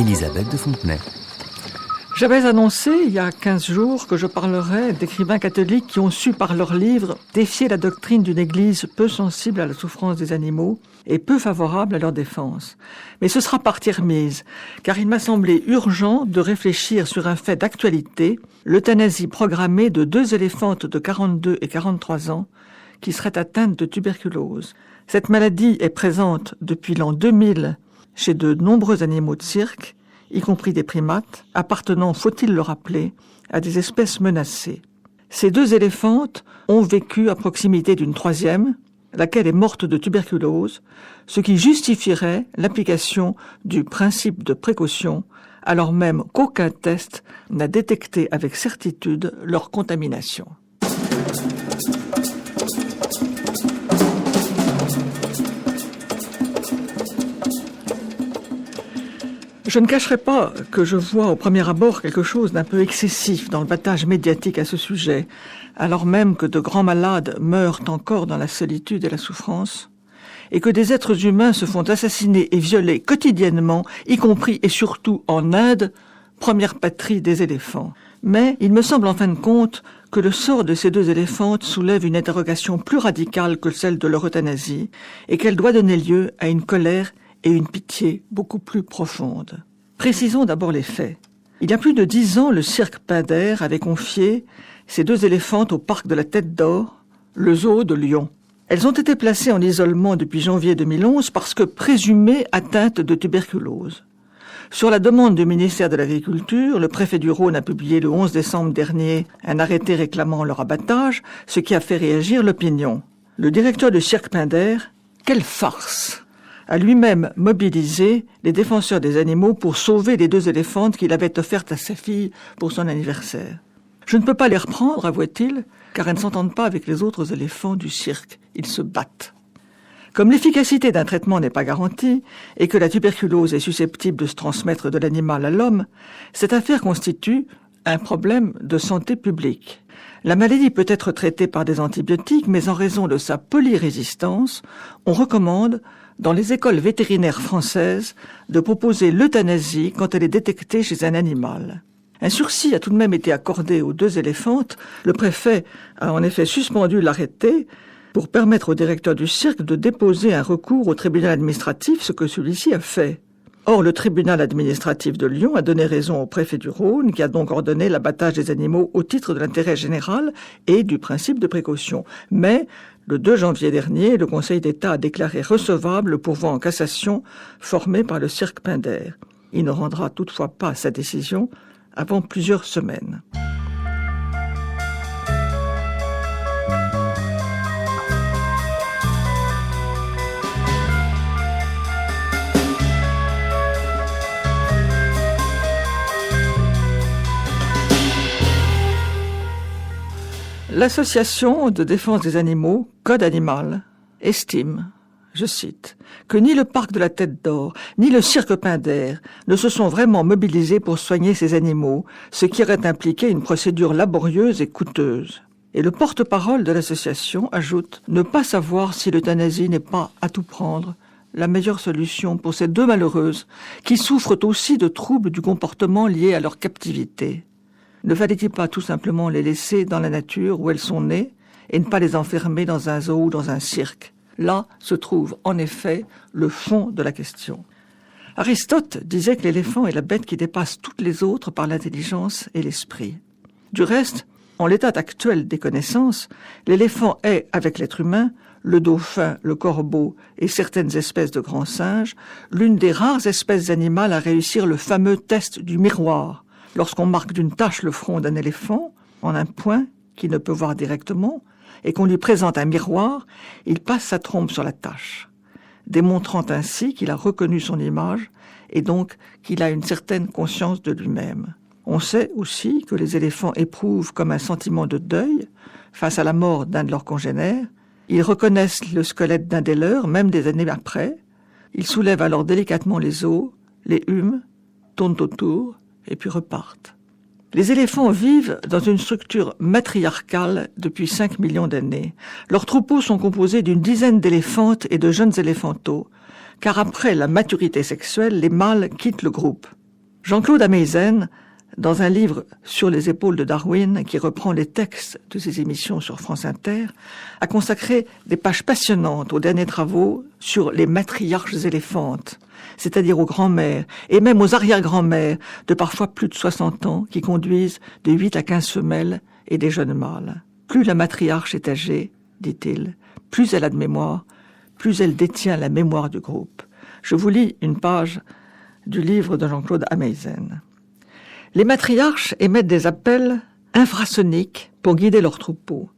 Elisabeth de Fontenay. J'avais annoncé il y a 15 jours que je parlerais d'écrivains catholiques qui ont su par leurs livres défier la doctrine d'une église peu sensible à la souffrance des animaux et peu favorable à leur défense. Mais ce sera partie remise, car il m'a semblé urgent de réfléchir sur un fait d'actualité, l'euthanasie programmée de 2 éléphantes de 42 et 43 ans qui seraient atteintes de tuberculose. Cette maladie est présente depuis l'an 2000 chez de nombreux animaux de cirque, y compris des primates, appartenant, faut-il le rappeler, à des espèces menacées. Ces 2 éléphantes ont vécu à proximité d'une 3e, laquelle est morte de tuberculose, ce qui justifierait l'application du principe de précaution, alors même qu'aucun test n'a détecté avec certitude leur contamination. Je ne cacherai pas que je vois au premier abord quelque chose d'un peu excessif dans le battage médiatique à ce sujet, alors même que de grands malades meurent encore dans la solitude et la souffrance, et que des êtres humains se font assassiner et violer quotidiennement, y compris et surtout en Inde, première patrie des éléphants. Mais il me semble en fin de compte que le sort de ces 2 éléphantes soulève une interrogation plus radicale que celle de leur euthanasie, et qu'elle doit donner lieu à une colère et une pitié beaucoup plus profonde. Précisons d'abord les faits. Il y a plus de 10 ans, le cirque Pinder avait confié ces 2 éléphantes au parc de la Tête d'Or, le zoo de Lyon. Elles ont été placées en isolement depuis janvier 2011 parce que présumées atteintes de tuberculose. Sur la demande du ministère de l'Agriculture, le préfet du Rhône a publié le 11 décembre dernier un arrêté réclamant leur abattage, ce qui a fait réagir l'opinion. Le directeur du cirque Pinder, quelle farce, a lui-même mobilisé les défenseurs des animaux pour sauver les 2 éléphantes qu'il avait offertes à sa fille pour son anniversaire. Je ne peux pas les reprendre, avoue-t-il, car elles ne s'entendent pas avec les autres éléphants du cirque. Ils se battent. Comme l'efficacité d'un traitement n'est pas garantie et que la tuberculose est susceptible de se transmettre de l'animal à l'homme, cette affaire constitue un problème de santé publique. La maladie peut être traitée par des antibiotiques, mais en raison de sa polyrésistance, on recommande dans les écoles vétérinaires françaises de proposer l'euthanasie quand elle est détectée chez un animal. Un sursis a tout de même été accordé aux 2 éléphantes. Le préfet a en effet suspendu l'arrêté pour permettre au directeur du cirque de déposer un recours au tribunal administratif, ce que celui-ci a fait. Or, le tribunal administratif de Lyon a donné raison au préfet du Rhône, qui a donc ordonné l'abattage des animaux au titre de l'intérêt général et du principe de précaution. Mais, le 2 janvier dernier, le Conseil d'État a déclaré recevable le pourvoi en cassation formé par le cirque Pinder. Il ne rendra toutefois pas sa décision avant plusieurs semaines. L'association de défense des animaux, Code Animal, estime, je cite, que ni le parc de la Tête d'Or, ni le cirque Pinder ne se sont vraiment mobilisés pour soigner ces animaux, ce qui aurait impliqué une procédure laborieuse et coûteuse. Et le porte-parole de l'association ajoute ne pas savoir si l'euthanasie n'est pas, à tout prendre, la meilleure solution pour ces 2 malheureuses qui souffrent aussi de troubles du comportement liés à leur captivité. Ne fallait-il pas tout simplement les laisser dans la nature où elles sont nées et ne pas les enfermer dans un zoo ou dans un cirque? Là se trouve en effet le fond de la question. Aristote disait que l'éléphant est la bête qui dépasse toutes les autres par l'intelligence et l'esprit. Du reste, en l'état actuel des connaissances, l'éléphant est, avec l'être humain, le dauphin, le corbeau et certaines espèces de grands singes, l'une des rares espèces animales à réussir le fameux test du miroir. Lorsqu'on marque d'une tache le front d'un éléphant, en un point qu'il ne peut voir directement, et qu'on lui présente un miroir, il passe sa trompe sur la tache, démontrant ainsi qu'il a reconnu son image et donc qu'il a une certaine conscience de lui-même. On sait aussi que les éléphants éprouvent comme un sentiment de deuil face à la mort d'un de leurs congénères. Ils reconnaissent le squelette d'un des leurs, même des années après. Ils soulèvent alors délicatement les os, les hument, tournent autour, et puis repartent. Les éléphants vivent dans une structure matriarcale depuis 5 millions d'années. Leurs troupeaux sont composés d'une dizaine d'éléphantes et de jeunes éléphantaux, car après la maturité sexuelle, les mâles quittent le groupe. Jean-Claude Ameisen, dans un livre sur les épaules de Darwin, qui reprend les textes de ses émissions sur France Inter, a consacré des pages passionnantes aux derniers travaux sur les matriarches éléphantes, c'est-à-dire aux grands-mères et même aux arrière-grands-mères de parfois plus de 60 ans qui conduisent de 8 à 15 femelles et des jeunes mâles. Plus la matriarche est âgée, dit-il, plus elle a de mémoire, plus elle détient la mémoire du groupe. Je vous lis une page du livre de Jean-Claude Ameisen. Les matriarches émettent des appels infrasoniques pour guider leurs troupeaux.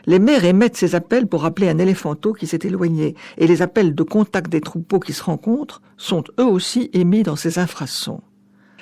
Les mères émettent ces appels pour appeler un éléphanteau qui s'est éloigné, et les appels de contact des troupeaux qui se rencontrent sont eux aussi émis dans ces infrasons.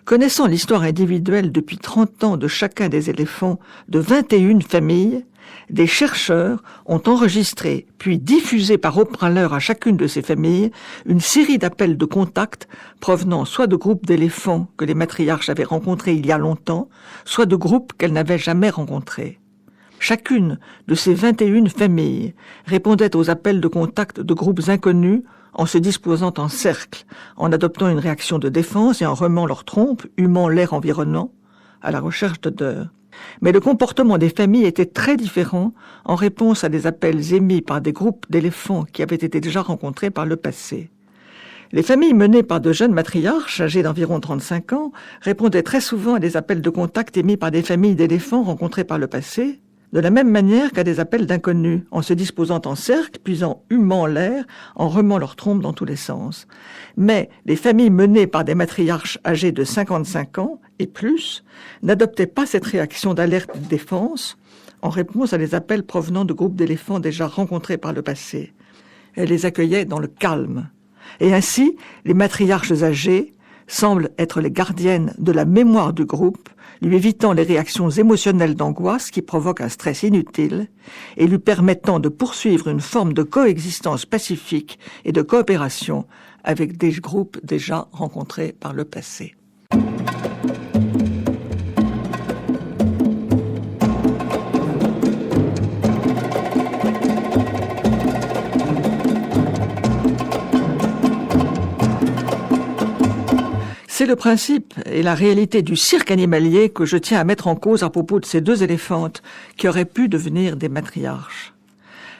Connaissant l'histoire individuelle depuis 30 ans de chacun des éléphants de 21 familles, des chercheurs ont enregistré puis diffusé par haut-parleur à chacune de ces familles une série d'appels de contact provenant soit de groupes d'éléphants que les matriarches avaient rencontrés il y a longtemps, soit de groupes qu'elles n'avaient jamais rencontrés. Chacune de ces 21 familles répondait aux appels de contact de groupes inconnus en se disposant en cercle, en adoptant une réaction de défense et en remuant leur trompe, humant l'air environnant, à la recherche d'odeurs. Mais le comportement des familles était très différent en réponse à des appels émis par des groupes d'éléphants qui avaient été déjà rencontrés par le passé. Les familles menées par de jeunes matriarches, âgées d'environ 35 ans, répondaient très souvent à des appels de contact émis par des familles d'éléphants rencontrés par le passé, de la même manière qu'à des appels d'inconnus, en se disposant en cercle, puis en humant l'air, en remuant leur trompe dans tous les sens. Mais les familles menées par des matriarches âgées de 55 ans et plus n'adoptaient pas cette réaction d'alerte et de défense en réponse à des appels provenant de groupes d'éléphants déjà rencontrés par le passé. Elles les accueillaient dans le calme. Et ainsi, les matriarches âgées semblent être les gardiennes de la mémoire du groupe, lui évitant les réactions émotionnelles d'angoisse qui provoquent un stress inutile et lui permettant de poursuivre une forme de coexistence pacifique et de coopération avec des groupes déjà rencontrés par le passé. C'est le principe et la réalité du cirque animalier que je tiens à mettre en cause à propos de ces deux éléphantes qui auraient pu devenir des matriarches.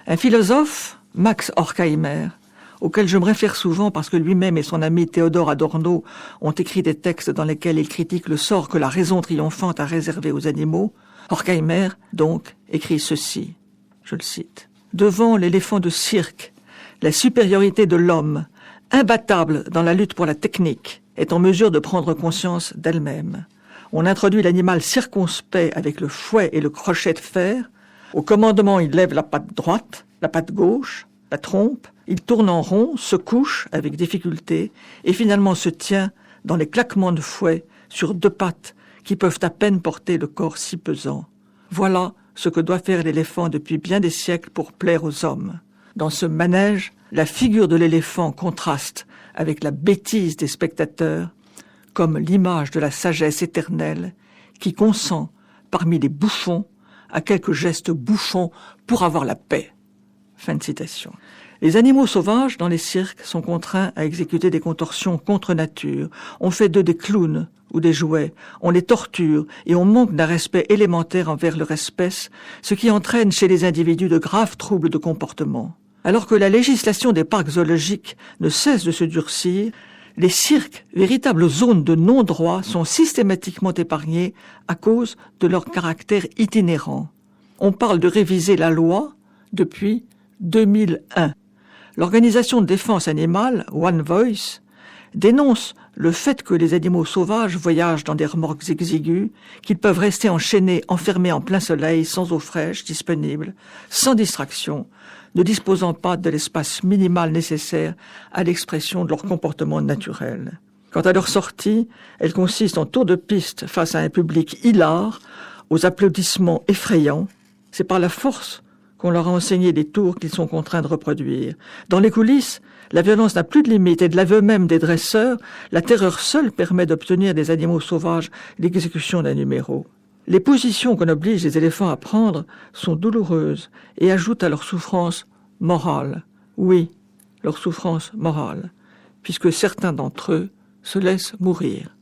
Un philosophe, Max Horkheimer, auquel je me réfère souvent parce que lui-même et son ami Théodore Adorno ont écrit des textes dans lesquels ils critiquent le sort que la raison triomphante a réservé aux animaux, Horkheimer, donc, écrit ceci, je le cite. « Devant l'éléphant de cirque, la supériorité de l'homme, imbattable dans la lutte pour la technique, est en mesure de prendre conscience d'elle-même. On introduit l'animal circonspect avec le fouet et le crochet de fer. Au commandement, il lève la patte droite, la patte gauche, la trompe. Il tourne en rond, se couche avec difficulté et finalement se tient dans les claquements de fouet sur deux pattes qui peuvent à peine porter le corps si pesant. Voilà ce que doit faire l'éléphant depuis bien des siècles pour plaire aux hommes. Dans ce manège, la figure de l'éléphant contraste avec la bêtise des spectateurs, comme l'image de la sagesse éternelle qui consent, parmi les bouffons, à quelques gestes bouffons pour avoir la paix. » Fin de citation. Les animaux sauvages dans les cirques sont contraints à exécuter des contorsions contre nature. On fait d'eux des clowns ou des jouets, on les torture et on manque d'un respect élémentaire envers leur espèce, ce qui entraîne chez les individus de graves troubles de comportement. Alors que la législation des parcs zoologiques ne cesse de se durcir, les cirques, véritables zones de non-droit, sont systématiquement épargnés à cause de leur caractère itinérant. On parle de réviser la loi depuis 2001. L'organisation de défense animale, One Voice, dénonce le fait que les animaux sauvages voyagent dans des remorques exiguës, qu'ils peuvent rester enchaînés, enfermés en plein soleil, sans eau fraîche disponible, sans distraction, ne disposant pas de l'espace minimal nécessaire à l'expression de leur comportement naturel. Quant à leur sortie, elle consiste en tour de piste face à un public hilar, aux applaudissements effrayants. C'est par la force qu'on leur a enseigné les tours qu'ils sont contraints de reproduire. Dans les coulisses, la violence n'a plus de limite et de l'aveu même des dresseurs, la terreur seule permet d'obtenir des animaux sauvages l'exécution d'un numéro. Les positions qu'on oblige les éléphants à prendre sont douloureuses et ajoutent à leur souffrance morale. Oui, leur souffrance morale, puisque certains d'entre eux se laissent mourir.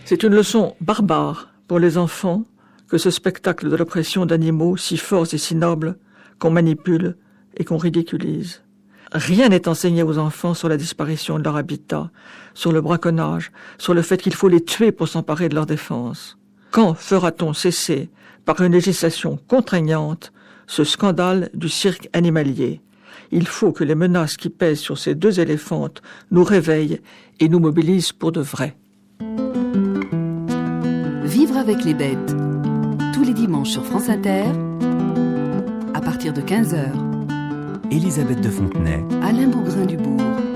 C'est une leçon barbare pour les enfants que ce spectacle de l'oppression d'animaux si forts et si nobles qu'on manipule et qu'on ridiculise. Rien n'est enseigné aux enfants sur la disparition de leur habitat, sur le braconnage, sur le fait qu'il faut les tuer pour s'emparer de leur défense. Quand fera-t-on cesser, par une législation contraignante, ce scandale du cirque animalier? Il faut que les menaces qui pèsent sur ces deux éléphantes nous réveillent et nous mobilisent pour de vrai. Vivre avec les bêtes, tous les dimanches sur France Inter, à partir de 15h. Élisabeth de Fontenay, Alain Bougrain-Dubourg.